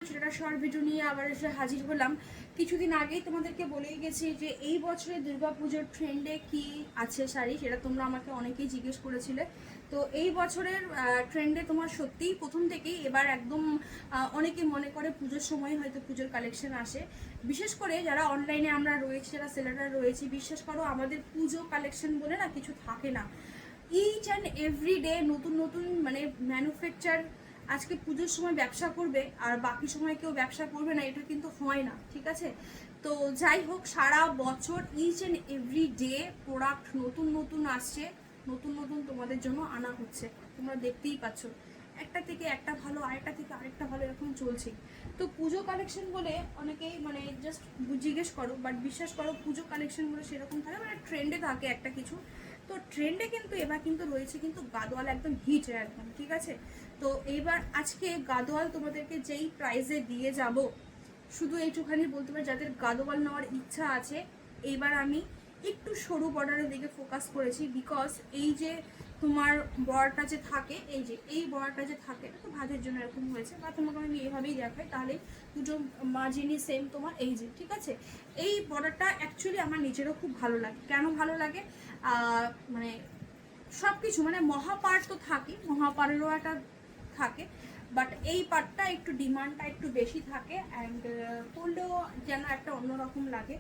সেটা short video নিয়ে আবার এসে হাজির হলাম। কিছুদিন আগেই তোমাদেরকে বলেই গেছি যে এই বছরে দুর্গাপুজোর ট্রেন্ডে কি আছে শাড়ি, সেটা তোমরা আমাকে অনেকেই জিজ্ঞেস করেছিলে। তো এই বছরের ট্রেন্ডে তোমার সত্যিই প্রথম থেকেই এবার একদম অনেকে মনে করে পুজোর সময় হয়তো পুজোর কালেকশন আসে। বিশেষ করে যারা অনলাইনে আমরা রয়েছি, যারা সেলাররা রয়েছি, বিশ্বাস করো আমাদের পুজো কালেকশন বলে না কিছু থাকে না। ইচ অ্যান্ড এভরি ডে নতুন নতুন মানে ম্যানুফ্যাকচার। আজকে পুজোর সময় ব্যবসা করবে আর বাকি সময় কেউ ব্যবসা করবে না, এটা কিন্তু হয় না, ঠিক আছে? তো যাই হোক, সারা বছর each and every day product নতুন নতুন আসছে, নতুন নতুন তোমাদের জন্য আনা হচ্ছে। তোমরা দেখতেই পাচ্ছ একটা থেকে একটা ভালো, আরেকটা থেকে আরেকটা ভালো, এরকম চলছে। তো পুজো কালেকশন বলে অনেকেই মানে জাস্ট জিজ্ঞেস করো, বাট বিশ্বাস করো পুজো কালেকশন বলে সেরকম থাকে মানে ট্রেন্ডে থাকে একটা কিছু। তো ট্রেন্ডে কিন্তু এবার কিন্তু রয়েছে কিন্তু গাদোয়াল একদম হিট একদম, ঠিক আছে? তো এইবার আজকে গাদোয়াল তোমাদেরকে যেই প্রাইসে দিয়ে যাব, শুধু এইটুখানি বলতে পারি যাদের গাদোয়াল নেওয়ার ইচ্ছা আছে, এইবার আমি একটু সরু বর্ডারের দিকে ফোকাস করেছি। বিকজ এই যে তোমার বর্ডারটা যে থাকে, এই যে এই বর্ডারটা যে থাকে, এটা তো ভাজের জন্য এরকম হয়েছে, বা তোমাকে আমি এইভাবেই দেখাই তাহলে দুটো মার্জিনই সেম তোমার, এই যে ঠিক আছে। এই বর্ডারটা অ্যাকচুয়ালি আমার নিজেরও খুব ভালো লাগে। কেন ভালো লাগে? মানে সব কিছু মানে মহাপার তো থাকে, মহাপারেরও একটা থাকে, বাট এই পার্টটা একটু ডিমান্ডটা একটু বেশি থাকে। অ্যান্ড পরলেও যেন একটা অন্যরকম লাগে,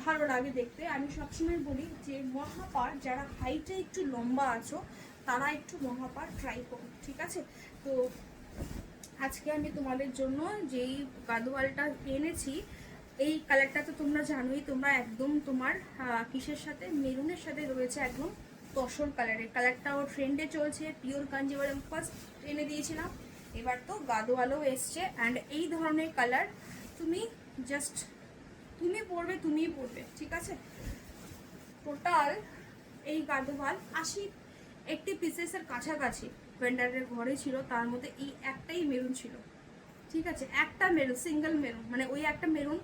ভালো লাগে দেখতে। আমি সবসময় বলি যে মহাপার যারা হাইটে একটু লম্বা আছো তারা একটু মহাপার ট্রাই করো, ঠিক আছে? তো আজকে আমি তোমাদের জন্য যেই গাদোয়ালটা এনেছি, এই কালারটা তো তোমরা জানোই, তোমরা একদম তোমার কিসের সাথে, মেরুনের সাথে রয়েছে একদম তসর কালারের। কালারটাও ট্রেন্ডে চলছে, পিওর কাঞ্জিভারম ফার্স্ট এনে দিয়েছিলাম, এবার তো গাদোয়ালও এসছে। অ্যান্ড এই ধরনের কালার তুমি জাস্ট তুমি পরবে, তুমিই পরবে, ঠিক আছে? টোটাল এই গাদোয়াল 80 পিসেসের কাছাকাছি ভেন্ডারের ঘরে ছিল, তার মধ্যে এই একটাই মেরুন ছিল, ঠিক আছে? একটা মেরুন, সিঙ্গেল মেরুন, মানে ওই একটা মেরুন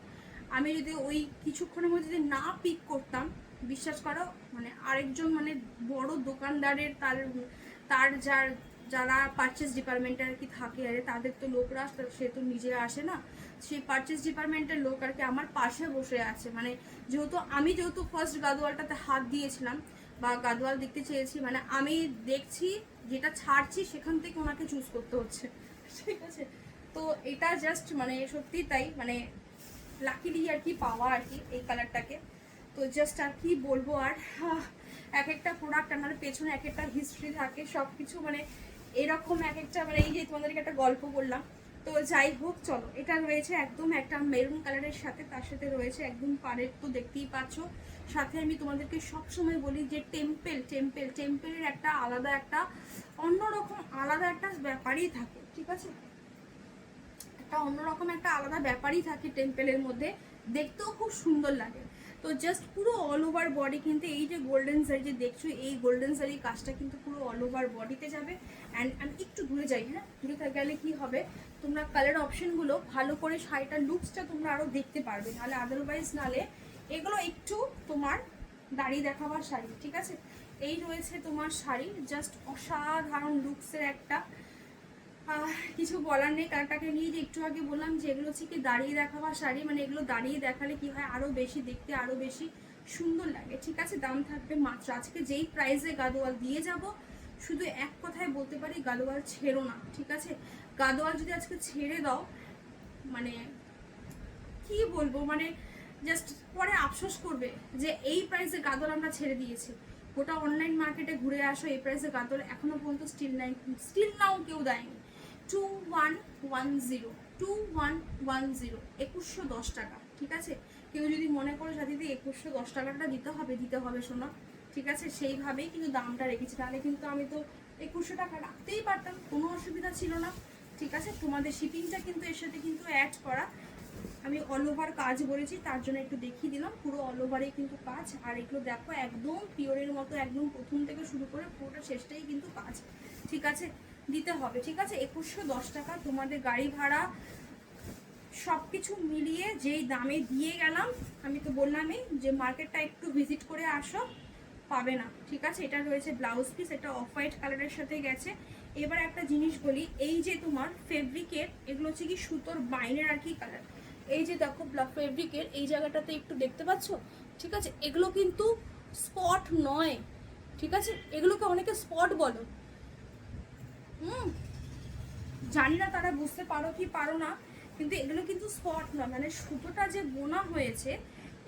আমি যদি ওই কিছুক্ষণের মধ্যে যদি না পিক করতাম, বিশ্বাস করো মানে আরেকজন মানে বড় দোকানদারের তার তার যার যারা পারচেস ডিপার্টমেন্টে আর কি থাকে, আরে তাদের তো লোকরা, সে তো নিজে আসে না, সেই পারচেস ডিপার্টমেন্টের লোক আর কি আমার পাশে বসে আছে। মানে যেহেতু ফার্স্ট গাদোয়ালটাতে হাত দিয়েছিলাম বা গাদোয়াল দেখতে চেয়েছি, মানে আমি দেখছি যেটা ছাড়ছি সেখান থেকে ওনাকে চুজ করতে হচ্ছে, ঠিক আছে? তো এটা জাস্ট মানে সত্যি তাই, মানে লাকিলি আর কি পাওয়া আর কি এই কালারটাকে। তো জাস্ট আর কি বলবো আর, এক একটা প্রোডাক্ট আমাদের পেছনে এক একটা হিস্ট্রি থাকে, সব কিছু মানে এরকম এক একটা, মানে এই যে তোমাদেরকে একটা গল্প বললাম। তো যাই হোক, চলো, এটা রয়েছে একদম একটা মেরুন কালারের সাথে, তার সাথে রয়েছে একদম পাড়ের, তো দেখতেই পাচ্ছ। সাথে আমি তোমাদেরকে সবসময় বলি যে টেম্পেলের একটা আলাদা একটা অন্যরকম আলাদা একটা ব্যাপারই থাকে, ঠিক আছে? একটা অন্যরকম একটা আলাদা ব্যাপারই থাকে টেম্পেলের মধ্যে, দেখতেও খুব সুন্দর লাগে। তো জাস্ট পুরো অল ওভার বডি কিন্তু এই যে গোল্ডেন শাড়ি যে দেখছো, এই গোল্ডেন শাড়ির কাজটা কিন্তু পুরো অল ওভার বডিতে যাবে। অ্যান্ড আমি একটু দূরে যাই, হ্যাঁ, দূরে গেলে কি হবে, তোমরা কালার অপশনগুলো ভালো করে শাড়িটার লুকসটা তোমরা আরও দেখতে পারবে, নাহলে আদারওয়াইজ নালে এগুলো একটু তোমার দাড়ি দেখাবার শাড়ি, ঠিক আছে? এই রয়েছে তোমার শাড়ি, জাস্ট অসাধারণ লুকসের একটা, কিছু বলার নেই। কারটাকে নিয়ে যে একটু আগে বললাম যে এগুলো হচ্ছে কি দাঁড়িয়ে দেখাবা শাড়ি, মানে এগুলো দাঁড়িয়ে দেখালে কি হয়, আরও বেশি দেখতে আরও বেশি সুন্দর লাগে, ঠিক আছে? দাম থাকবে মাত্র, আজকে যেই প্রাইসে গাদোয়াল দিয়ে যাব, শুধু এক কথায় বলতে পারি গাদোয়াল ছেড়ো না, ঠিক আছে? গাদোয়াল যদি আজকে ছেড়ে দাও, মানে কি বলবো, মানে জাস্ট পরে আফসোস করবে যে এই প্রাইসে গাদোয়াল আমরা ছেড়ে দিয়েছি। গোটা অনলাইন মার্কেটে ঘুরে আসো, এই প্রাইসে গাদোয়াল এখনো পর্যন্ত স্টিল নাও কেউ দেয়নি। 2110, 2110, 2110 টাকা, ঠিক আছে? কেউ যদি মনে করো দিদি 2110 টাকাটা দিতে হবে শোনো, ঠিক আছে? সেইভাবেই কিন্তু দামটা রেখেছি, তাহলে কিন্তু আমি তো 2100 টাকা রাখতেই পারতাম, কোনো অসুবিধা ছিল না, ঠিক আছে? তোমাদের শিপিংটা কিন্তু এর সাথে কিন্তু অ্যাড করা। আমি অল ওভার কাজ বলেছি তার জন্য একটু দেখিয়ে দিলাম, পুরো অল ওভারে কিন্তু কাজ। আর এগুলো দেখো একদম পিওরের মতো, একদম প্রথম থেকে শুরু করে পুরোটা শেষটাই কিন্তু কাজ, ঠিক আছে? দিতে হবে, ঠিক আছে? 2110 টাকা তোমাদের গাড়ি ভাড়া সব কিছু মিলিয়ে যেই দামে দিয়ে গেলাম, আমি তো বললামই যে মার্কেটটা একটু ভিজিট করে আসো, পাবে না, ঠিক আছে? এটা রয়েছে ব্লাউজ পিস, এটা অফ হোয়াইট কালারের সাথে গেছে। এবার একটা জিনিস বলি, এই যে তোমার ফেব্রিকের এগুলো হচ্ছে কি সুতোর বাইনের আর কি কালার, এই যে দেখো ফেব্রিকের এই জায়গাটাতে একটু দেখতে পাচ্ছ, ঠিক আছে, এগুলো কিন্তু স্পট নয়, ঠিক আছে, এগুলোকে অনেকে স্পট বলো। জানি না তারা বুঝতে পারো কি পারো না, কিন্তু এগুলো কিন্তু স্পট নয়, মানে সুতোটা যে বোনা হয়েছে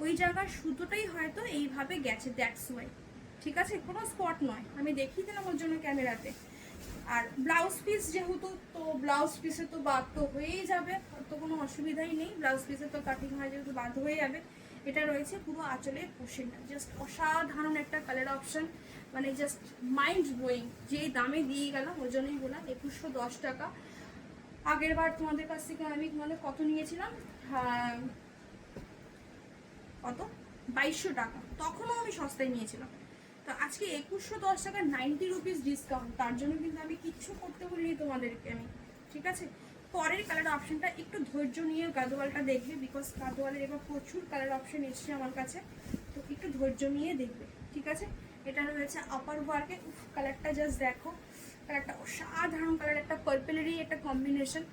ওই জায়গার সুতোটাই হয়তো এইভাবে গেছে, দ্যাটস ওয়াই, ঠিক আছে, কোনো স্পট নয়। আমি দেখিয়ে দিলাম ওর জন্য ক্যামেরাতে। আর ব্লাউজ পিস যেহেতু, তো ব্লাউজ পিসে তো বাদ তো হয়েই যাবে, তো কোনো অসুবিধাই নেই, ব্লাউজ পিসে তো কাটিং হয় যেহেতু বাদ হয়ে যাবে। এটা রয়েছে পুরো আঁচলের পোর্শনটা, জাস্ট অসাধারণ একটা কালার অপশন, মানে জাস্ট মাইন্ড ব্লোয়িং। যে দামে দিয়ে গেলাম ওই জন্যই বললাম 2110 টাকা। আগের বার তোমাদের কাছ থেকে আমি তোমাদের কত নিয়েছিলাম, কত 2200 টাকা, তখনও আমি সস্তায় নিয়েছিলাম। তো আজকে 2110 টাকা 90 রুপিস ডিসকাউন্ট, তার জন্য কিন্তু আমি কিচ্ছু করতে বলিনি তোমাদেরকে আমি, ঠিক আছে। পরের কালার অপশনটা একটু ধৈর্য নিয়ে গাদোয়ালটা দেখবে, বিকজ গাদোয়ালের এবার প্রচুর কালার অপশন এসছে আমার কাছে, তো একটু ধৈর্য নিয়ে দেখবে, ঠিক আছে। এটা রয়েছে আপার ওয়ার্কে, কালারটা জাস্ট দেখো, কালারটা অসাধারণ কালার, একটা পার্পেলেরই একটা কম্বিনেশন,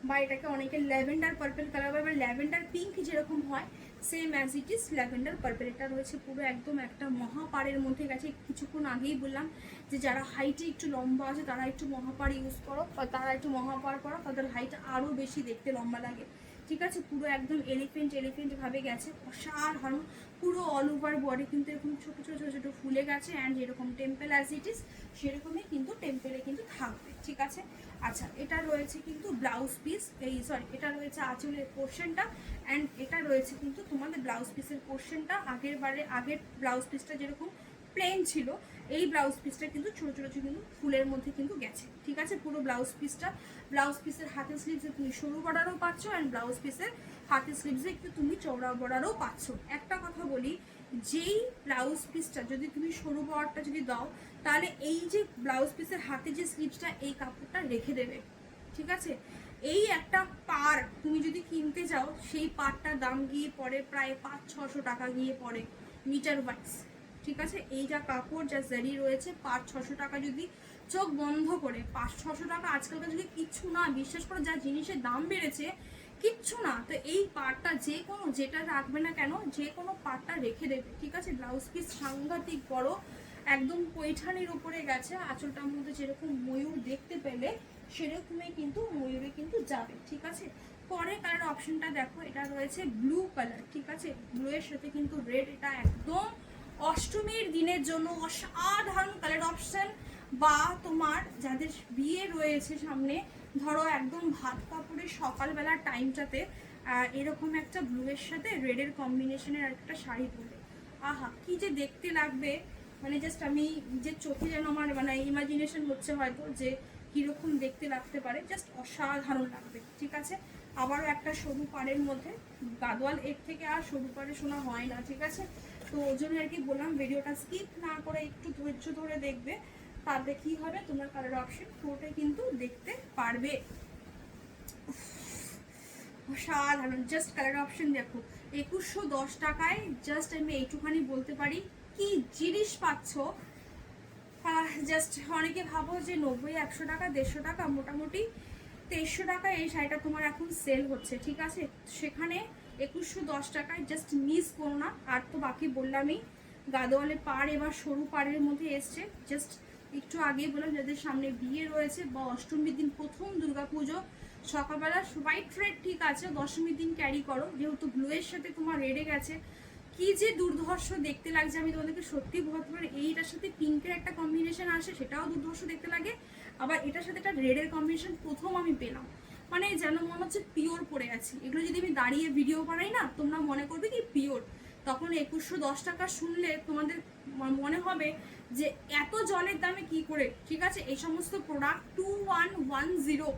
বা এটাকে অনেকে ল্যাভেন্ডার পার্পেল কালার বা ল্যাভেন্ডার পিঙ্ক যেরকম হয় same as it is lavender purple. এটা রয়েছে পুরো একদম একটা মহাপাড়ের মধ্যে গেছে। কিছুক্ষণ আগেই বললাম যে যারা হাইটে একটু লম্বা আছে তারা একটু মহাপাড় ইউজ করো, বা তারা একটু মহাপাড় করো, তাদের হাইট আরও বেশি দেখতে লম্বা লাগে, ঠিক আছে। পুরো একদম এলিফেন্ট ভাবে গেছে, অসাধারণ। পুরো অল ওভার বডি কিন্তু এরকম ছোটো ছোটো ছোটো ছোটো ফুলে গেছে, অ্যান্ড যেরকম টেম্পেল অ্যাজ ইট ইজ সেরকমই কিন্তু টেম্পেলে কিন্তু থাকবে, ঠিক আছে। আচ্ছা, এটা রয়েছে কিন্তু ব্লাউজ পিস, এই সরি এটা রয়েছে আঁচলের পোর্শনটা, অ্যান্ড এটা রয়েছে কিন্তু তোমাদের ব্লাউজ পিসের পোর্শনটা। আগের ব্লাউজ পিসটা যেরকম প্লেন ছিল, এই ব্লাউজ পিসটা কিন্তু ছোটো ছোটো কিন্তু ফুলের মধ্যে কিন্তু গেছে, ঠিক আছে। পুরো ব্লাউজ পিসের হাতের স্লিভসে তুমি সরু বর্ডারও পাচ্ছ, অ্যান্ড ব্লাউজ পিসের হাতের স্লিভসে একটু তুমি চওড়া বর্ডারও পাচ্ছ। একটা কথা বলি, যেই ব্লাউজ পিসটা যদি তুমি সরু বর্ডারটা যদি দাও, তাহলে এই যে ব্লাউজ পিসের হাতে যে স্লিভসটা এই কাপড়টা রেখে দেবে, ঠিক আছে। এই একটা পার তুমি যদি কিনতে যাও, সেই পারটার দাম গিয়ে পড়ে প্রায় 500-600 টাকা গিয়ে পড়ে মিটার ওয়াইজ, ঠিক আছে। এই যা কাপড় যা জারি রয়েছে 500-600 টাকা, যদি চোখ বন্ধ করে 500-600 টাকা আজকালকার যুগে কিচ্ছু না, বিশ্বাস করে যা জিনিসের দাম বেড়েছে কিচ্ছু না। তো এই পার্টটা যে কোনো যেটা রাখবে না কেন, যে কোনো পার্টটা রেখে দেবে, ঠিক আছে। ব্লাউজ পিস সাংঘাতিক বড়, একদম পৈঠানির উপরে গেছে, আঁচলটার মধ্যে যেরকম ময়ূর দেখতে পেলে সেরকমই কিন্তু ময়ূরে কিন্তু যাবে, ঠিক আছে। পরে কালার অপশনটা দেখো, এটা রয়েছে ব্লু কালার, ঠিক আছে, ব্লু এর সাথে কিন্তু রেড, এটা একদম অষ্টমীর দিনের জন্য অসাধারণ কালার অপশন। বা তোমার যাদের বিয়ে রয়েছে সামনে, ধরো একদম ভাত কাপড়ের সকালবেলার টাইমটাতে এরকম একটা ব্লু এর সাথে রেডের কম্বিনেশনের একটা শাড়ি পরলে, আহা কি যে দেখতে লাগবে, মানে জাস্ট আমি যে চোখে যেন আমার মানে ইমাজিনেশন হচ্ছে হয়তো যে কীরকম দেখতে লাগতে পারে, জাস্ট অসাধারণ লাগবে, ঠিক আছে। আবারও একটা সরু পাড়ের মধ্যে, গাদোয়াল এর থেকে আর সরু পাড়ে শোনা হয় না, ঠিক আছে। তো ওই জন্য আর কি বললাম ভিডিওটা স্কিপ না করে একটু ধৈর্য ধরে দেখবে, তাতে কি হবে তোমার কালার অপশন পুরোটাই কিন্তু দেখতে পারবে। অসাধারণ, জাস্ট কালার অপশন দেখো 2110 টাকায়, জাস্ট আমি এইটুখানি বলতে পারি কি জিনিস পাচ্ছ। জাস্ট অনেকে ভাবো যে 90-100 টাকা 150 টাকা, মোটামুটি 2300 টাকা এই শাড়িটা তোমার এখন সেল হচ্ছে, ঠিক আছে। সেখানে 2110 টাকায় জাস্ট মিস করো না। আর তো বাকি বললামই, গাদোয়ালে পাড় এবার সরু পাড়ের মধ্যে এসছে, জাস্ট একটু আগেই বললাম যাদের সামনে বিয়ে রয়েছে বা অষ্টমীর দিন প্রথম দুর্গাপুজো সকালবেলা হোয়াইট রেড ঠিক আছে, দশমীর দিন ক্যারি করো, যেহেতু ব্লুয়ের সাথে তোমার রেডে গেছে, কি যে দুর্ধর্ষ দেখতে লাগছে আমি তোমাদেরকে সত্যি বলতে পারি। এইটার সাথে পিঙ্কের একটা কম্বিনেশন আসে, সেটাও দুর্ধর্ষ দেখতে লাগে, আবার এটার সাথে একটা রেডের কম্বিনেশন প্রথম আমি পেলাম, মানে যেন মনে হচ্ছে পিওর পরে আছি। এগুলো যদি আমি দাঁড়িয়ে ভিডিও বানাই না, তোমরা মনে করবে কি পিওর, তখন 2110 টাকা শুনলে তোমাদের মনে হবে যে এত জলের দামে কি করে, ঠিক আছে। এই সমস্ত product 2110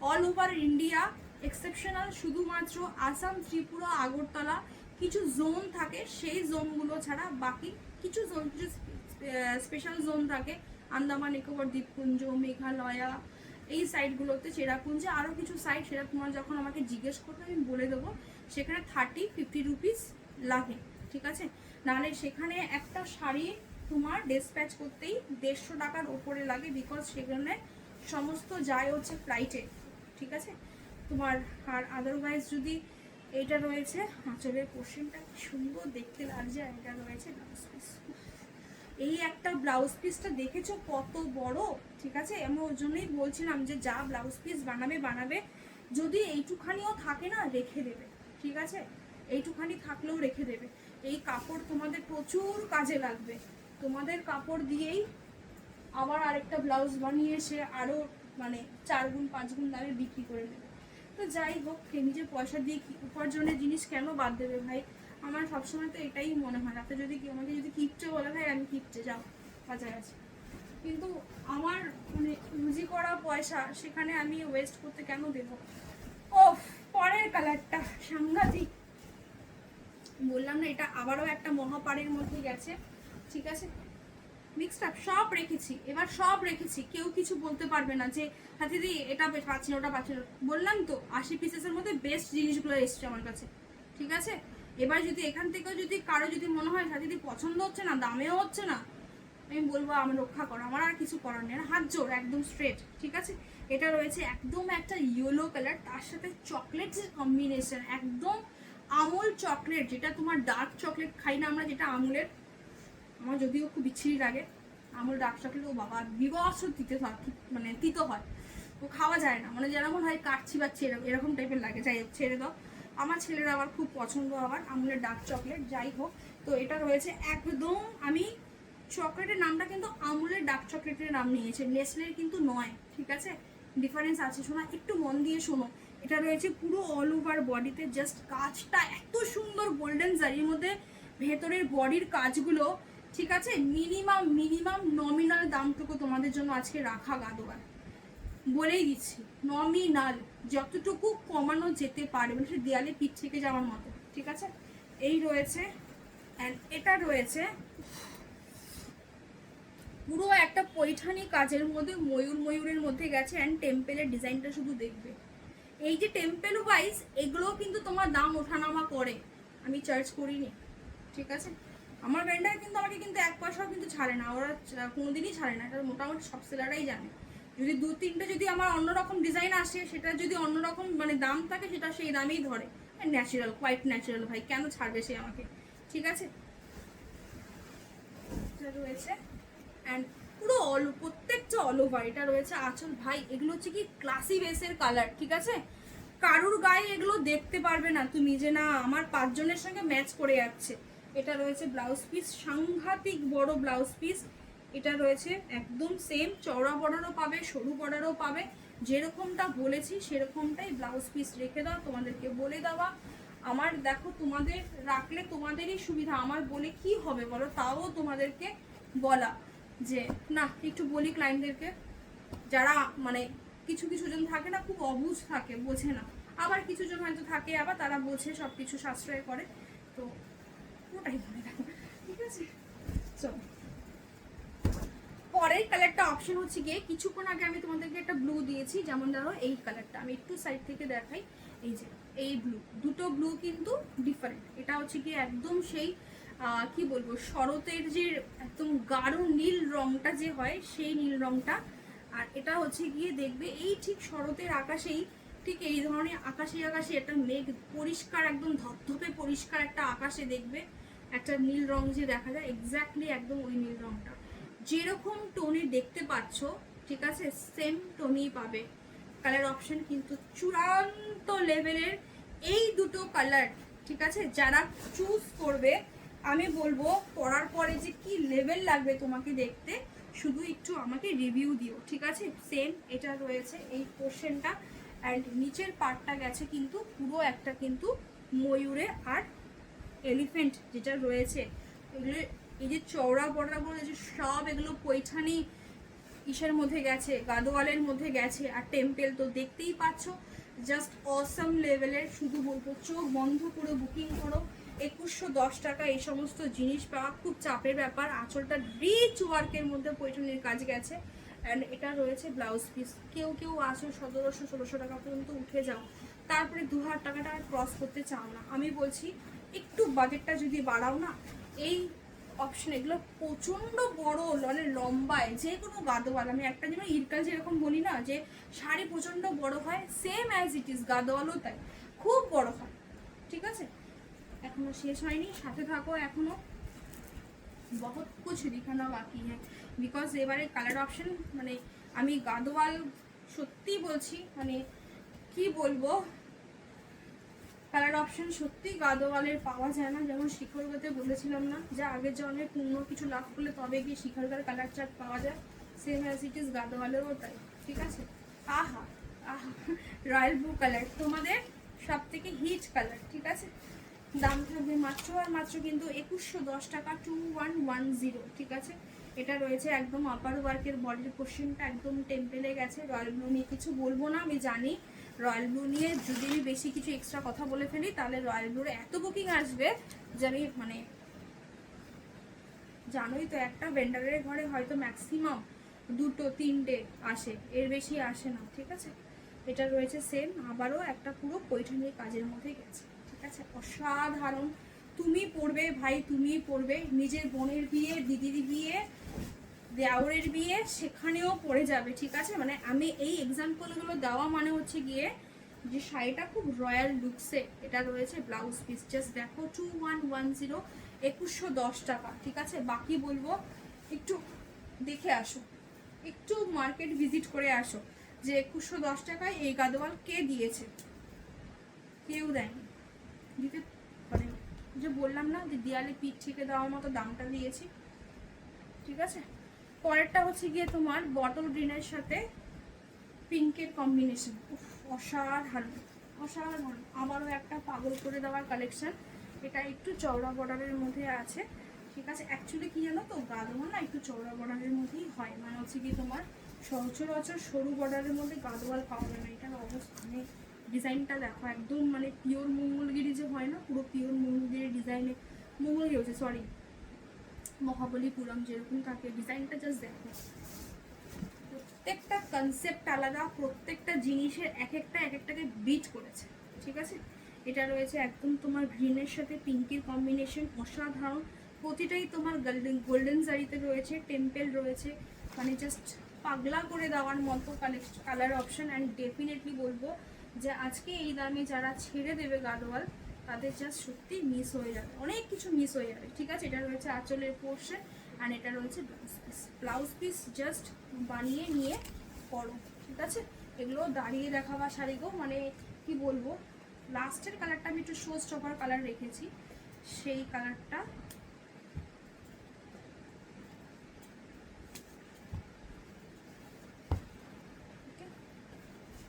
all over India, exceptional শুধুমাত্র আসাম, ত্রিপুরা, আগরতলা কিছু জোন থাকে, সেই জোনগুলো ছাড়া বাকি কিছু জোন, কিছু স্পেশাল জোন থাকে, আন্দামান নিকোবর দ্বীপপুঞ্জ, মেঘালয়া, এই সাইডগুলোতে, চেরাপুঞ্জে আরও কিছু সাইড, সেটা তোমার যখন আমাকে জিজ্ঞেস করবে আমি বলে দেবো, সেখানে 30-50 রুপিস লাগে, ঠিক আছে। নাহলে সেখানে একটা শাড়ি তোমার ডিসপ্যাচ করতেই 150 টাকার ওপরে লাগে, বিকজ সেখানে সমস্ত যায় হচ্ছে ফ্লাইটে, ঠিক আছে তোমার। আর আদারওয়াইজ যদি এটা রয়েছে আঁচলের পোর্শনটা কি সুন্দর দেখতে লাগছে, এটা রয়েছে ব্লাউজ পিস। এই একটা ব্লাউজ পিসটা দেখেছো কত বড়, ঠিক আছে। আমি ওই জন্যই বলছিলাম যে যা ব্লাউজ পিস বানাবে যদি এইটুখানিও থাকে না রেখে দেবে, ঠিক আছে, এইটুখানি থাকলেও রেখে দেবে। এই কাপড় তোমাদের প্রচুর কাজে লাগবে, তোমাদের কাপড় দিয়েই আবার আরেকটা ব্লাউজ বানিয়ে এসে আরও মানে 4 গুণ 5 গুণ দামে বিক্রি করে নেবে। তো যাই হোক, নিজের পয়সা দিয়ে উপার্জনের জিনিস কেন বাদ দেবে ভাই, আমার সবসময় তো এটাই মনে হয়। রাতে যদি আমাকে যদি কিপটে বলে ভাই আমি কিপটে, যাও কাছাকাছি, কিন্তু আমার মানে রুজি করা পয়সা সেখানে আমি ওয়েস্ট করতে কেন দেবো। ও পরের কালারটা সাংঘাতিক, বললাম না এটা আবারও একটা মহাপাড়ের মধ্যে গেছে, ঠিক আছে। মিক্সড আপ সব রেখেছি, এবার সব রেখেছি, কেউ কিছু বলতে পারবে না যে হ্যাঁ দিদি এটা পাচ্ছি না ওটা পাচ্ছি না। বললাম তো 80 পিসেসের মধ্যে বেস্ট জিনিসগুলো এসছে আমার কাছে, ঠিক আছে। এবার যদি এখান থেকেও যদি কারো যদি মনে হয় হ্যাঁ দিদি পছন্দ হচ্ছে না, দামেও হচ্ছে না, আমি বলবো আমার রক্ষা করো, আমার আর কিছু করার নেই, হাত জোর একদম স্ট্রেট, ঠিক আছে। এটা রয়েছে একদম একটা ইয়েলো কালার, তার সাথে চকলেটের কম্বিনেশন, একদম আমুল চকলেট, যেটা তোমার ডার্ক চকলেট খাই না আমরা, যেটা আমুলের, আমার যদিও খুব বিচ্ছিরি লাগে আমুল ডার্ক চকলেট, ও বাবা বিবস দিতে হয়, মানে তিতো হয়, ও খাওয়া যায় না, মানে যেরকম হয় কাটছি বাচ্ছি এরকম টাইপের লাগে। যাই হোক ছেড়ে দাও, আমার ছেলের আবার খুব পছন্দ আবার আমুলের ডার্ক চকলেট, যাই হোক। তো এটা রয়েছে একদম, আমি চকলেটের নামটা কিন্তু আমুলের ডার্ক চকলেটের নাম নিয়েছে, নেসলের কিন্তু নয়, ঠিক আছে, ডিফারেন্স আছে। শোনা একটু মন দিয়ে শোনো, এটা রয়েছে পুরো অল ওভার বডিতে, জাস্ট কাজটা এত সুন্দর গোল্ডেন জারির মধ্যে, ভেতরের বডির কাজগুলো, ঠিক আছে। মিনিমাম নমিনাল দামটুকু তোমাদের জন্য আজকে রাখা গাদোয়ার, বলেই দিচ্ছি নমিনাল, যতটুকু কমানো যেতে পারে, মানে দেয়ালে পিঠ থেকে যাওয়ার মতো, ঠিক আছে। এই রয়েছে, অ্যান্ড এটা রয়েছে পুরো একটা পৈঠানি কাজের মধ্যে, ময়ূরের মধ্যে গেছে, অ্যান্ড টেম্পেলের ডিজাইনটা শুধু দেখবে। এই যে টেম্পেল ওয়াইজ এগুলো কিন্তু তোমার দাম ওঠানামা করে, আমি চার্জ করিনি, ঠিক আছে। আমার ব্র্যান্ডার কিন্তু আমাকে কিন্তু 1 পয়সাও কিন্তু ছাড়ে না, ওরা কোনোদিনই ছাড়ে না, এটা মোটামুটি সব সেলারাই জানে। যদি 2-3টে যদি আমার অন্যরকম ডিজাইন আসে, সেটা যদি অন্যরকম মানে দাম থাকে, সেটা সেই দামেই ধরে, ন্যাচারাল, কোয়াইট ন্যাচারাল ভাই, কেন ছাড়বে সে আমাকে, ঠিক আছে। এটা রয়েছে অ্যান্ড পুরো প্রত্যেকটা অল ওভার, এটা রয়েছে আঁচল ভাই, এগুলো হচ্ছে কি ক্লাসি বেসের কালার, ঠিক আছে। কারুর গায়ে এগুলো দেখতে পারবে না তুমি যে না আমার 5 জনের সঙ্গে ম্যাচ করে যাচ্ছে। এটা রয়েছে ব্লাউজ পিস, সাংঘাতিক বড় ব্লাউজ পিস, এটা রয়েছে একদম সেম, চওড়া বর্ডারও পাবে, সরু বর্ডারও পাবে, যেরকমটা বলেছি সেরকমটাই ব্লাউজ পিস রেখে দাও, তোমাদেরকে বলে দেওয়া। আমার দেখো তোমাদের রাখলে তোমাদেরই সুবিধা, আমার বলে কি হবে বলো, তাও তোমাদেরকে বলা যে না একটু বলি ক্লায়েন্টদেরকে, যারা মানে কিছু জন থাকে না খুব অবুঝ থাকে, বোঝে না, আবার কিছু জন হয়তো থাকে আবার তারা বোঝে, সব কিছু সাশ্রয় করে, তো ওটাই মনে রাখো, ঠিক আছে। চলো পরের কালারটা অপশন হচ্ছে গিয়ে, কিছুক্ষণ আগে আমি তোমাদেরকে একটা ব্লু দিয়েছি, যেমন ধরো এই কালারটা, আমি একটু সাইড থেকে দেখাই, এই যে এই ব্লু, দুটো ব্লু কিন্তু ডিফারেন্ট। এটা হচ্ছে গিয়ে একদম সেই কি বলবো শরতের যে একদম গাঢ় নীল রংটা যে হয় সেই নীল রংটা, আর এটা হচ্ছে গিয়ে দেখবে এই ঠিক শরতের আকাশেই, ঠিক এই ধরনের আকাশে একটা মেঘ পরিষ্কার একদম ধপধপে পরিষ্কার একটা আকাশে দেখবে একটা নীল রং যে দেখা যায়, এক্স্যাক্টলি একদম ওই নীল রংটা যেরকম টোনে দেখতে পাচ্ছ, ঠিক আছে, সেম টোনেই পাবে। কালার অপশন কিন্তু চূড়ান্ত লেভেলের, এই দুটো কালার, ঠিক আছে। যারা চুজ করবে আমি বলবো পরার পরে যে কি লেভেল লাগবে তোমাকে দেখতে, শুধু একটু আমাকে রিভিউ দিও, ঠিক আছে। সেম এটা রয়েছে এই পোর্শনটা, অ্যান্ড নিচের পার্টটা গেছে কিন্তু পুরো একটা কিন্তু ময়ূরে আর এলিফেন্ট যেটা রয়েছে, এগুলো এই যে চওড়া বড়াগুলো যে সব এগুলো পৈঠানি ইসের মধ্যে গেছে, গাদোয়ালের মধ্যে গেছে, আর টেম্পেল তো দেখতেই পাচ্ছ, জাস্ট অসাম লেভেলের। শুধু বলবো চোখ বন্ধ করে বুকিং করো, 2110 টাকা এই সমস্ত জিনিস পাওয়া খুব চাপের ব্যাপার। আঁচলটা রিচ ওয়ার্কের মধ্যে পৈঠানির কাজ গেছে, অ্যান্ড এটা রয়েছে ব্লাউজ পিস। কেউ আছো 1700-1600 টাকা পর্যন্ত উঠে যাও, তারপরে 2000 টাকাটা আর ক্রস করতে চাও না, আমি বলছি একটু বাজেটটা যদি বাড়াও না, এই অপশন, এগুলো প্রচন্ড বড় মানে লম্বায়, যে কোনো গাদোয়াল, আমি একটা যেন ইরকাল যেরকম বলি না যে শাড়ি প্রচন্ড বড় হয়, সেম অ্যাজ ইট ইজ গাদোয়ালও তাই খুব বড় হয়। ঠিক আছে, এখনো শেষ হয়নি, সাথে থাকো, এখনো বহুত কুছ দিখানা বাকি হ্যাঁ। বিকজ এবারে কালার অপশন মানে আমি গাদোয়াল সত্যি বলছি, মানে কি বলবো, কালার অপশন সত্যি গাদোয়ালের পাওয়া যায় না। যেমন শিখরগতে বলেছিলাম না যে আগের জন্মে পূর্ণ কিছু লাভ করলে তবে গিয়ে শিখরগার কালার চার্ট পাওয়া যায়, সেম অ্যাজ ইট ইজ গাদোয়ালেরও তাই। ঠিক আছে, আহা আহা, রয়্যাল ব্লু কালার তোমাদের সব থেকে হিট কালার। ঠিক আছে, দাম থাকবে মাত্র আর মাত্র কিন্তু 2110 টাকা, 2110। ঠিক আছে, এটা রয়েছে একদম আপার ওয়ার্কের, বডির পোর্শনটা একদম টেম্পেলে গেছে। রয়্যাল ব্লু নিয়ে কিছু বলবো না, আমি জানি রয়্যাল ব্লু নিয়ে যদি আমি বেশি কিছু এক্সট্রা কথা বলে ফেলি তাহলে রয়্যাল ব্লুর এত বুকিং আসবে যে আমি মানে জানোই তো, একটা ভেন্ডারের ঘরে হয়তো ম্যাক্সিমাম 2-3টে আসে, এর বেশি আসে না। ঠিক আছে, এটা রয়েছে সেম আবারও একটা পুরো পৈঠানির কাজের মধ্যে গেছে। ঠিক আছে, অসাধারণ, তুমি পড়বে ভাই, তুমি পড়বে, নিজের বোনের বিয়ে, দিদির বিয়ে, দেওরের বিয়ে, সেখানেও পড়ে যাবে। ঠিক আছে, মানে আমি এই এক্সাম্পলগুলো দেওয়া মানে হচ্ছে গিয়ে যে শাড়িটা খুব রয়্যাল লুকসে। এটা রয়েছে ব্লাউজ পিস, জাস্ট দেখো 2110, 2110 টাকা। ঠিক আছে, বাকি বলবো একটু দেখে আসো, একটু মার্কেট ভিজিট করে আসো যে 2110 টাকায় এই গাদোয়াল কে দিয়েছে, কেউ দেয়নি। দিতে মানে যে বললাম না যে দেয়ালে পিঠ থেকে দেওয়ার মতো দামটা দিয়েছি। ঠিক আছে, পরেরটা হচ্ছে গিয়ে তোমার বটল গ্রিনের সাথে পিঙ্কের কম্বিনেশন, অসাধারণ অসাধারণ, আবারও একটা পাগল করে দেওয়ার কালেকশন। এটা একটু চওড়া বর্ডারের মধ্যে আছে। ঠিক আছে, অ্যাকচুয়ালি কি জানো তো, গাদোয়াল না একটু চওড়া বর্ডারের মধ্যেই হয়, মানে হচ্ছে কি তোমার সচরাচর সরু বর্ডারের মধ্যে গাদোয়াল পাওয়া যায় না। এটার অবস্থা মানে ডিজাইনটা দেখো, একদম মানে পিওর মঙ্গলগিরি যে হয় না, পুরো পিওর মঙ্গলগিরি ডিজাইনে, মঙ্গলগিরি হচ্ছে সরি মহাবলীপুরম যেরকম থাকে ডিজাইনটা, জাস্ট দেখো, প্রত্যেকটা কনসেপ্ট আলাদা, প্রত্যেকটা জিনিসের এক একটাকে বিট করেছে। ঠিক আছে, এটা রয়েছে একদম তোমার গ্রিনের সাথে পিঙ্কের কম্বিনেশন, অসাধারণ, প্রতিটাই তোমার গোল্ডেন জারিতে রয়েছে, টেম্পেল রয়েছে, মানে জাস্ট পাগলা করে দেওয়ার মতো কালার অপশন। অ্যান্ড ডেফিনেটলি বলবো যে আজকে এই দামে যারা ছেড়ে দেবে গাদোয়াল তাদের জাস্ট সত্যি মিস হয়ে যাবে, অনেক কিছু মিস হয়ে যাবে। ঠিক আছে, এটা রয়েছে আঁচলের পোর্শন অ্যান্ড এটা রয়েছে blouse piece. Blouse piece just বানিয়ে নিয়ে পরো। ঠিক আছে, এগুলো দাঁড়িয়ে দেখাবা শাড়িগো, মানে কি বলবো, লাস্টের কালারটা আমি একটু শো স্টপার কালার রেখেছি, সেই কালারটা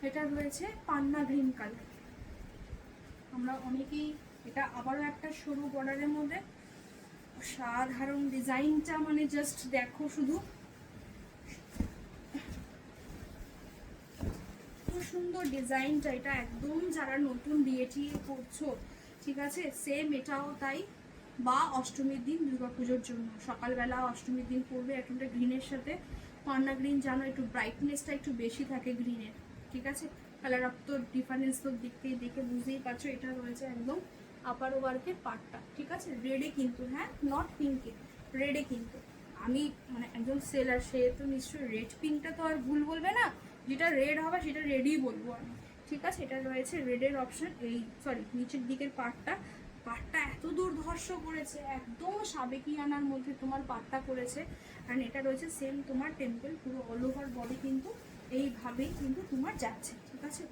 এটা রয়েছে পান্না গ্রিন কালার। আমরা অনেকেই, এটা আবারও একটা সরু বর্ডারের মধ্যে, সাধারণ ডিজাইনটা মানে জাস্ট দেখো শুধু, সুন্দর ডিজাইনটা। এটা একদম যারা নতুন বিয়েটি করছো, ঠিক আছে, সেম এটাও তাই, বা অষ্টমীর দিন দুর্গাপুজোর জন্য সকালবেলা অষ্টমীর দিন পরবে একটা গ্রিনের সাথে। পান্না গ্রিন জানো একটু ব্রাইটনেসটা একটু বেশি থাকে গ্রিনের। ঠিক আছে, কালার অফ তো ডিফারেন্স তো দেখে বুঝতেই পারছো। এটা রয়েছে একদম আপার ওয়ার্কের পার্টটা। ঠিক আছে, রেডে কিন্তু, হ্যাঁ নট পিঙ্কে, রেডে কিন্তু। আমি মানে একজন সেলার, সে তো নিশ্চয়ই রেড পিঙ্কটা তো আর ভুল বলবে না, যেটা রেড হবে সেটা রেডই বলবো আমি। ঠিক আছে, এটা রয়েছে রেডের অপশন, এই সরি নিচের দিকের পার্টটা এত দুর্ধর্ষ করেছে, একদম সাবেকিয়ানার মধ্যে তোমার পাটটা করেছে। অ্যান্ড এটা রয়েছে সেম তোমার টেম্পল, পুরো অল ওভার বডি কিন্তু এইভাবেই কিন্তু তোমার যাচ্ছে। ঠিক আছে,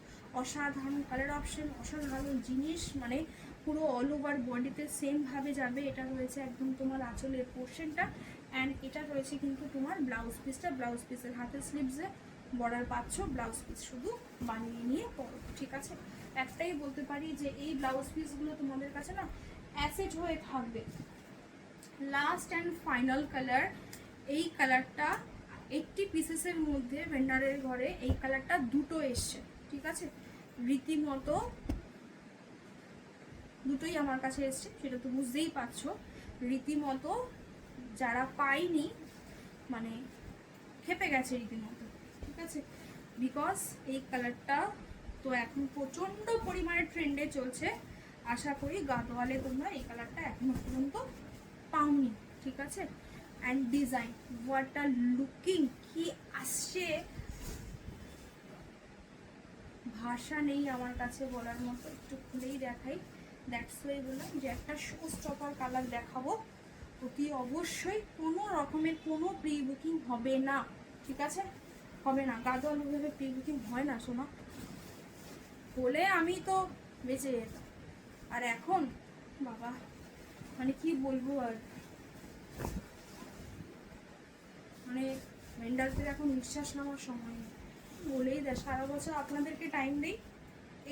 অসাধারণ কালার অপশন, অসাধারণ জিনিস, মানে পুরো অল ওভার বডিতে সেমভাবে যাবে। এটা রয়েছে একদম তোমার আঁচলের পোর্শনটা অ্যান্ড এটা রয়েছে কিন্তু তোমার ব্লাউজ পিসটা। ব্লাউজ পিসের হাতের স্লিভসে বর্ডার পাচ্ছ, ব্লাউজ পিস শুধু বানিয়ে নিয়ে পরো। ঠিক আছে, একটাই বলতে পারি যে এই ব্লাউজ পিসগুলো তোমাদের কাছে না অ্যাসেট হয়ে থাকবে। লাস্ট অ্যান্ড ফাইনাল কালার, এই কালারটা 80 পিসেসের মধ্যে ভেন্ডারের ঘরে এই কালারটা দুটো এসছে। ঠিক আছে, রীতিমতো দুটোই আমার কাছে এসছে, সেটা তো বুঝতেই পারছো। রীতিমতো যারা পাইনি মানে খেপে গেছে রীতিমতো। ঠিক আছে, বিকজ এই কালারটা তো এখন প্রচণ্ড পরিমাণে ট্রেন্ডে চলছে। আশা করি গাদোয়ালে তোমরা এই কালারটা এখনো পর্যন্ত পাওনি। ঠিক আছে। And design, what are looking, কি আসছে, ভাষা নেই আমার কাছে বলার মতো। একটু খুলেই দেখাই, দ্যাটস ওয়াই বললাম যে একটা শো স্টপার কালার দেখাবো, অতি অবশ্যই কোনো রকমের কোনো প্রি বুকিং হবে না, ঠিক আছে, হবে না। গাদোয়াল ওইভাবে প্রি বুকিং হয় না শোনা, বলে আমি তো বেঁচে যেতাম। আর এখন বাবা মানে কি বলবো, আর মানে ভেন্ডারদের এখন নিঃশ্বাস নেওয়ার সময় নেই, বলেই দেয় সারা বছর আপনাদেরকে টাইম দেই,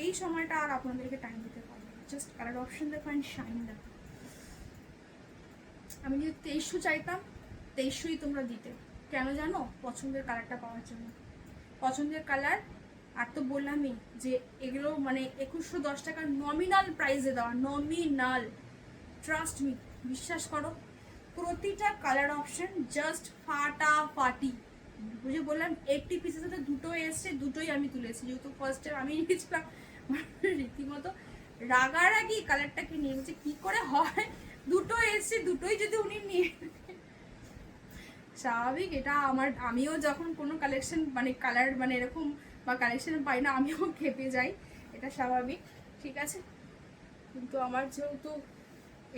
এই সময়টা আর আপনাদেরকে টাইম দিতে পারবো না। জাস্ট কালার অপশন দেখো অ্যান্ড শাইন দেখো। আমি যদি 2300 চাইতাম 2300ই তোমরা দিতে, কেন জানো? পছন্দের কালারটা পাওয়ার জন্য, পছন্দের কালার। আর তো বললামই যে এগুলো মানে 2110 টাকার নমিনাল প্রাইসে দেওয়া, নমিনাল, ট্রাস্ট মি, বিশ্বাস করো। প্রতিটা কালার অপশন জাস্ট ফাটাফাটি, বুঝে বললাম 80 পিসের সাথে দুটো এসছে, দুটোই আমি তুলেছি, যেহেতু ফার্স্ট টাইম আমি নিয়েছিলাম, রীতিমতো রাগারাগি কালারটাকে নিয়ে বলছে কি করে হয়, দুটো এসছে দুটোই যদি উনি নিয়ে, স্বাভাবিক এটা আমার, আমিও যখন কোনো কালেকশন মানে কালার মানে এরকম বা কালেকশন পাই না আমিও খেপে যাই, এটা স্বাভাবিক, ঠিক আছে। কিন্তু আমার যেহেতু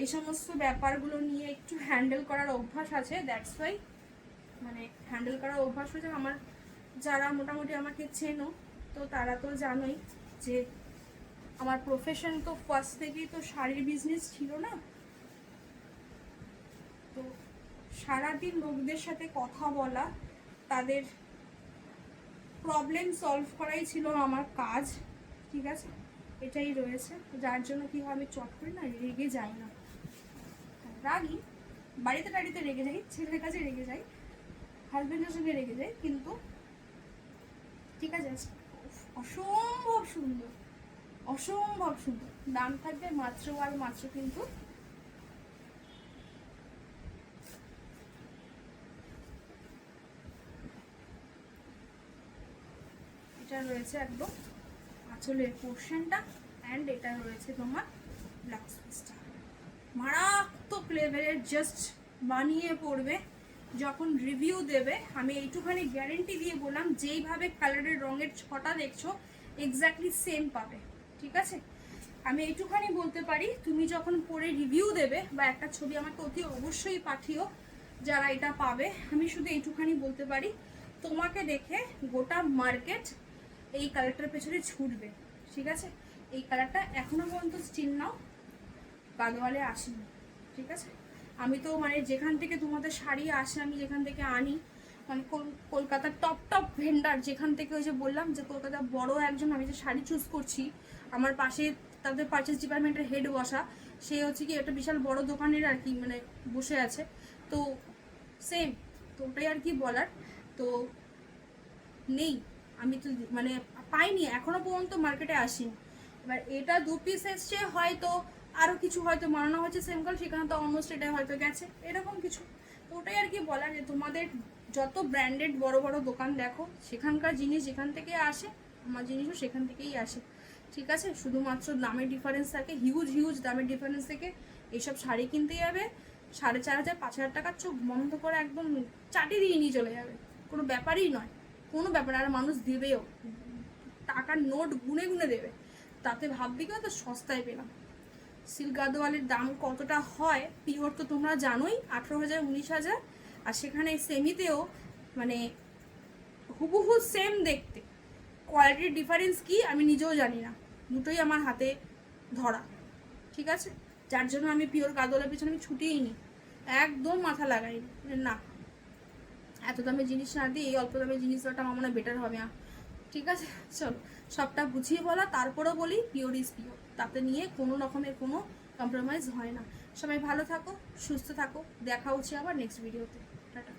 এই সমস্ত ব্যাপারগুলো নিয়ে একটু হ্যান্ডেল করার অভ্যাস আছে, দ্যাটস ওয়াই, মানে হ্যান্ডেল করার অভ্যাস হয়েছে আমার, যারা মোটামুটি আমাকে চেনো তো তারা তো জানোই যে আমার প্রফেশন তো ফার্স্ট থেকেই তো শাড়ির বিজনেস ছিল না, তো সারাদিন লোকদের সাথে কথা বলা, তাদের প্রবলেম সলভ করাই ছিল আমার কাজ, ঠিক আছে, এটাই রয়েছে। যার জন্য কি হয় আমি চট করে না রেগে যাই না, রাগি বাড়িতে টাড়িতে রেগে যাই, ছেলের কাছে রেগে যাই, হাজবেন্ডের সঙ্গে রেগে যাই, কিন্তু ঠিক আছে। অসম্ভব সুন্দর, অসম্ভব সুন্দর, দাম থাকবে মাত্র আর মাত্র কিন্তু এটা রয়েছে একদম আঁচলের পোর্শনটা, অ্যান্ড এটা রয়েছে তোমার ব্লাউজ পিসটা, মারাত্মক লেভেলের, জাস্ট বানিয়ে পড়বে। যখন রিভিউ দেবে আমি এইটুখানি গ্যারেন্টি দিয়ে বললাম, যেইভাবে কালারের রঙের ছটা দেখছো এক্স্যাক্টলি সেম পাবে, ঠিক আছে। আমি এইটুখানি বলতে পারি, তুমি যখন পরে রিভিউ দেবে বা একটা ছবি আমাকে অতি অবশ্যই পাঠিও যারা এটা পাবে, আমি শুধু এইটুখানি বলতে পারি, তোমাকে দেখে গোটা মার্কেট এই কালারটার পেছনে ছুটবে, ঠিক আছে। এই কালারটা এখনো পর্যন্ত স্টিল নাও গাদোয়ালে আসেনি, ঠিক আছে। আমি তো মানে যেখান থেকে তোমাদের শাড়ি আসে, আমি যেখান থেকে আনি, মানে কলকাতার টপ টপ ভেন্ডার, যেখান থেকে ওই যে বললাম যে কলকাতার বড় একজন, আমি যে শাড়ি চুজ করছি, আমার পাশে তাদের পারচেস ডিপার্টমেন্টের হেড বসা, সে হচ্ছে কি একটা বিশাল বড় দোকানের আর কি মানে বসে আছে, তো সেম, তো ওটাই আর কি বলার। তো নেই, আমি তো মানে পাইনি এখনো পর্যন্ত, মার্কেটে আসিনি। এবার এটা 2 পিস এসছে, হয়তো আরও কিছু হয়তো বানানো হয়েছে সেম কাল, সেখানে তো অলমোস্ট এটা হয়তো গেছে, এরকম কিছু। তো ওটাই আর কি বলার, যে তোমাদের যত ব্র্যান্ডেড বড় বড় দোকান দেখো, সেখানকার জিনিস যেখান থেকে আসে, আমার জিনিসও সেখান থেকেই আসে, ঠিক আছে। শুধুমাত্র দামের ডিফারেন্স থাকে, হিউজ হিউজ দামের ডিফারেন্স থেকে এইসব শাড়ি কিনতে যাবে 4500 5000 টাকার, চোখ বন্ধ করে একদম চাটি দিয়ে নিয়ে চলে যাবে, কোনো ব্যাপারই নয়, কোনো ব্যাপার। আর মানুষ দেবেও, টাকার নোট গুনে গুনে দেবে, তাতে ভাববি কেউ তো সস্তায় পেলাম। সিল্ক গাদোয়ালের দাম কতটা হয় পিওর তো তোমরা জানোই, 18,000 19,000, আর সেখানে সেমিতেও মানে হুবহু সেম দেখতে, কোয়ালিটির ডিফারেন্স কি আমি নিজেও জানি না, দুটোই আমার হাতে ধরা, ঠিক আছে। যার জন্য আমি পিওর গাদোয়ালের পিছনে আমি ছুটিই নি, একদম মাথা লাগাইনি, না এত দামের জিনিস না দিয়ে এই অল্প দামের জিনিস দেওয়াটা আমার মনে হয় বেটার হবে, ঠিক আছে। চলো সবটা বুঝিয়ে বলা, তারপরেও বলি পিওর ইজ পিওর, তাতে নিয়ে কোনো রকমের কোনো কম্প্রোমাইজ হয় না। সবাই ভালো থাকো, সুস্থ থাকো, দেখা হচ্ছে আবার নেক্সট ভিডিওতে, টাটা।